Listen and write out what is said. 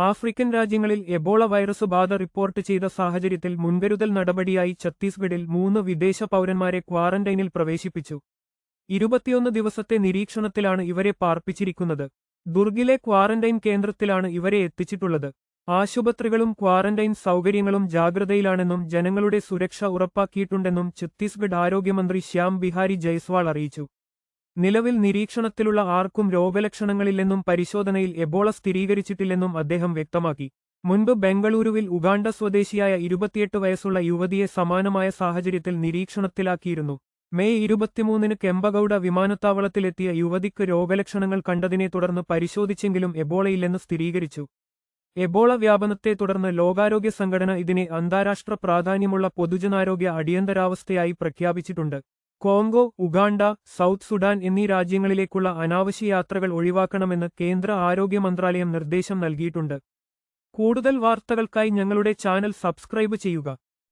African രാജ്യങ്ങളിൽ Ebola virus ബാധ report ചെയ്ത സാഹചര്യത്തിൽ മുൻകരുതൽ നടപടിയായി ഛത്തീസ്ഗഡിൽ 3 വിദേശ പൗരന്മാരെ ക്വാറന്റൈനിൽ പ്രവേശിപ്പിച്ചു. 21 ദിവസത്തെ നിരീക്ഷണത്തിലാണ് ഇവരെ പാർപ്പിച്ചിരിക്കുന്നത്. ദുർഗിലെ ക്വാറന്റൈൻ കേന്ദ്രത്തിലാണ് ഇവരെ എത്തിച്ചിട്ടുള്ളത്. ആശുപത്രികളും ക്വാറന്റൈൻ സൗകര്യങ്ങളും ജാഗ്രതയിലാണെന്നും ജനങ്ങളുടെ സുരക്ഷ ഉറപ്പാക്കിയിട്ടുണ്ടെന്നും ഛത്തീസ്ഗഡ് ആരോഗ്യമന്ത്രി ശ്യാം ബിഹാരി ജയ്സ്വാൾ അറിയിച്ചു. നിലവിൽ നിരീക്ഷണത്തിലുള്ള ആർക്കും രോഗലക്ഷണങ്ങളില്ലെന്നും പരിശോധനയിൽ എബോള സ്ഥിരീകരിച്ചിട്ടില്ലെന്നും അദ്ദേഹം വ്യക്തമാക്കി. മുൻപ് ബംഗളൂരുവിൽ ഉഗാണ്ട സ്വദേശിയായ 28 വയസ്സുള്ള യുവതിയെ സമാനമായ സാഹചര്യത്തിൽ നിരീക്ഷണത്തിലാക്കിയിരുന്നു. മെയ് 23-ന് കെമ്പഗൌഡ വിമാനത്താവളത്തിലെത്തിയ യുവതിക്ക് രോഗലക്ഷണങ്ങൾ കണ്ടതിനെ തുടർന്ന് പരിശോധിച്ചെങ്കിലും എബോളയില്ലെന്ന് സ്ഥിരീകരിച്ചു. എബോള വ്യാപനത്തെ തുടർന്ന് ലോകാരോഗ്യ സംഘടന ഇതിനെ അന്താരാഷ്ട്ര പ്രാധാന്യമുള്ള പൊതുജനാരോഗ്യ അടിയന്തരാവസ്ഥയായി പ്രഖ്യാപിച്ചിട്ടുണ്ട്. കോങ്കോ, ഉഗാണ്ട, സൗത്ത് സുഡാൻ എന്നീ രാജ്യങ്ങളിലേക്കുള്ള അനാവശ്യ യാത്രകൾ ഒഴിവാക്കണമെന്ന് കേന്ദ്ര ആരോഗ്യ മന്ത്രാലയം നിർദ്ദേശം നൽകിയിട്ടുണ്ട്. കൂടുതൽ വാർത്തകൾക്കായി ഞങ്ങളുടെ ചാനൽ സബ്സ്ക്രൈബ് ചെയ്യുക.